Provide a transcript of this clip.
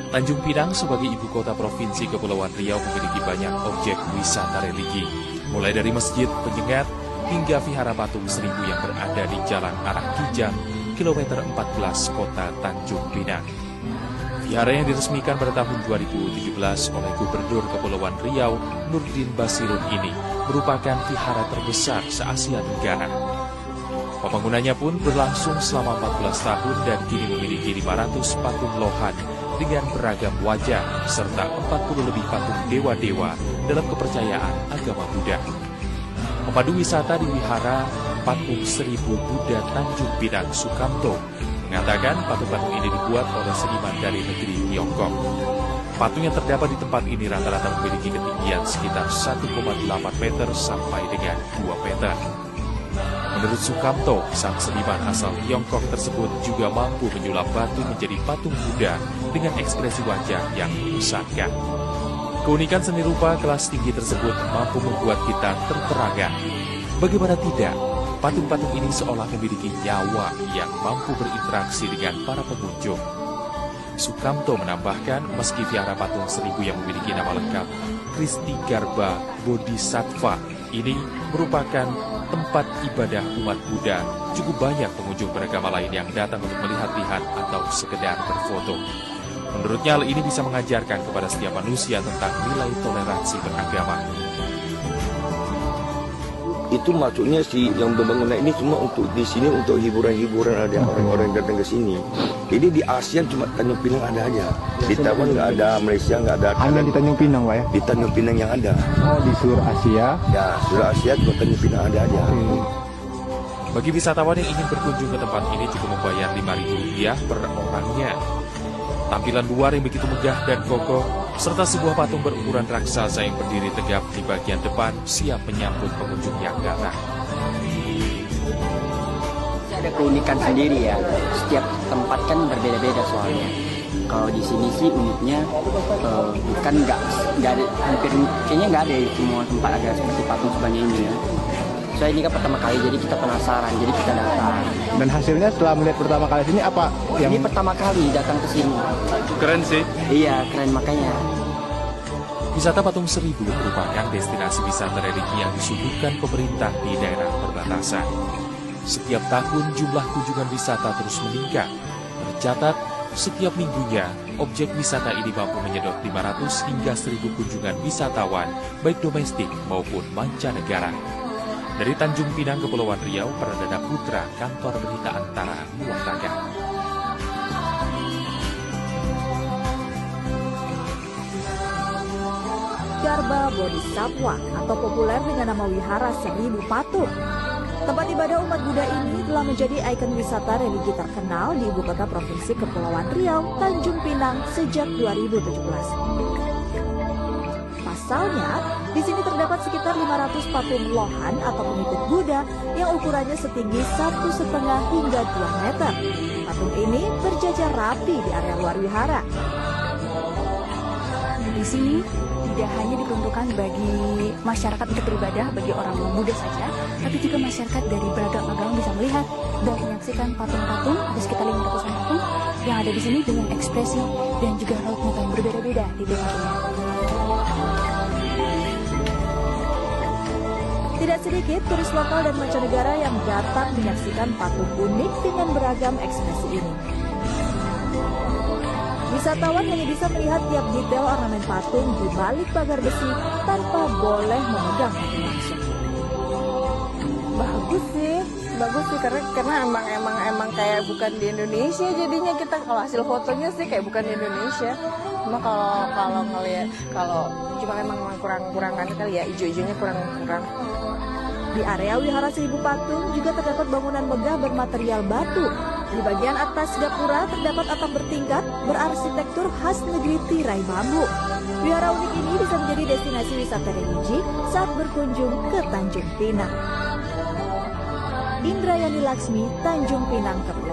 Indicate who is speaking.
Speaker 1: Tanjung Pinang sebagai ibu kota provinsi Kepulauan Riau memiliki banyak objek wisata religi, mulai dari masjid, penyengat, hingga vihara patung seribu yang berada di Jalan Arah Kijang, kilometer 14 kota Tanjung Pinang. Vihara yang diresmikan pada tahun 2017 oleh Gubernur Kepulauan Riau, Nurdin Basirun ini merupakan vihara terbesar se-Asia Tenggara. Pembangunannya pun berlangsung selama 14 tahun dan kini memiliki 500 patung lohan dengan beragam wajah, serta 40 lebih patung dewa-dewa dalam kepercayaan agama Buddha. Pemandu wisata di Wihara Patung Seribu Buddha Tanjung Pinang Sukamto mengatakan patung-patung ini dibuat oleh seniman dari negeri Tiongkok. Patung yang terdapat di tempat ini rata-rata memiliki ketinggian sekitar 1,8 meter sampai dengan 2 meter. Menurut Sukamto, sang seniman asal Tiongkok tersebut juga mampu menyulap batu menjadi patung Buddha dengan ekspresi wajah yang mengesankan. Keunikan seni rupa kelas tinggi tersebut mampu membuat kita terperangah. Bagaimana tidak, patung-patung ini seolah memiliki nyawa yang mampu berinteraksi dengan para pengunjung. Sukamto menambahkan, meski vihara patung seribu yang memiliki nama lengkap Kristi Garba Bodhisattva ini merupakan tempat ibadah umat Buddha, cukup banyak pengunjung beragama lain yang datang untuk melihat-lihat atau sekedar berfoto. Menurutnya hal ini bisa mengajarkan kepada setiap manusia tentang nilai toleransi beragama.
Speaker 2: Itu maksudnya si yang pembangunan ini cuma untuk di sini untuk hiburan-hiburan, ada orang-orang datang ke sini. Jadi di ASEAN cuma Tanjung Pinang ada aja. Di Taiwan nggak ada, Malaysia nggak ada.
Speaker 3: Hanya di Tanjung Pinang, Pak ya?
Speaker 2: Di Tanjung Pinang yang ada.
Speaker 3: Oh, di seluruh Asia?
Speaker 2: Ya, seluruh Asia cuma Tanjung Pinang ada aja.
Speaker 1: Bagi wisatawan yang ingin berkunjung ke tempat ini cukup membayar Rp5.000 per orangnya. Tampilan luar yang begitu megah dan kokoh, serta sebuah patung berukuran raksasa yang berdiri tegap di bagian depan siap menyambut pengunjung yang datang.
Speaker 4: Ada keunikan sendiri ya, setiap tempat kan berbeda-beda soalnya. Kalau di sini sih uniknya bukan nggak ada, hampir kayaknya nggak ada semua tempat ada seperti patung sebanyak ini ya. Saya ini kan pertama kali, jadi kita penasaran, jadi kita datang.
Speaker 3: Dan hasilnya setelah melihat pertama kali sini apa?
Speaker 4: Ini pertama kali datang ke sini.
Speaker 3: Keren sih.
Speaker 4: Iya, keren makanya.
Speaker 1: Wisata Patung Seribu merupakan destinasi wisata religi yang disuguhkan pemerintah di daerah perbatasan. Setiap tahun jumlah kunjungan wisata terus meningkat. Tercatat, setiap minggunya, objek wisata ini mampu menyedot 500 hingga 1.000 kunjungan wisatawan, baik domestik maupun mancanegara. Dari Tanjung Pinang, Kepulauan Riau, Pradana Putra, Kantor Berita Antara, mewakilkan.
Speaker 5: Garba Bodhisattva atau populer dengan nama Wihara Seribu Patung. Tempat ibadah umat Buddha ini telah menjadi ikon wisata religi terkenal di ibu kota provinsi Kepulauan Riau, Tanjung Pinang sejak 2017. Pasalnya, di sini terdapat sekitar 500 patung lohan atau pengikut Buddha yang ukurannya setinggi 1,5 hingga 2 meter. Patung ini berjajar rapi di area luar wihara.
Speaker 6: Di sini tidak hanya diperuntukkan bagi masyarakat untuk beribadah, bagi orang Buddha saja, tapi juga masyarakat dari beragam agama bisa melihat dan menyaksikan patung-patung, ada sekitar 500 patung yang ada di sini dengan ekspresi dan juga raut muka yang berbeda-beda di tempat ini.
Speaker 5: Tidak sedikit turis lokal dan mancanegara yang datang menyaksikan patung unik dengan beragam ekspresi ini. Wisatawan hanya bisa melihat tiap detail ornamen patung di balik pagar besi tanpa boleh memegang patung langsung.
Speaker 7: Bagus sih karena emang kayak bukan di Indonesia, jadinya kita kalau hasil fotonya sih kayak bukan di Indonesia. Cuma kalau ngelihat cuma memang kurang kali ya, ijo-ijonya kurang.
Speaker 5: Di area Wihara Seribu Patung juga terdapat bangunan megah bermaterial batu. Di bagian atas gapura terdapat atap bertingkat berarsitektur khas negeri tirai bambu. Wihara unik ini bisa menjadi destinasi wisata religi saat berkunjung ke Tanjung Pinang. Indrayani Laksmi, Tanjung Pinang, Kepulauan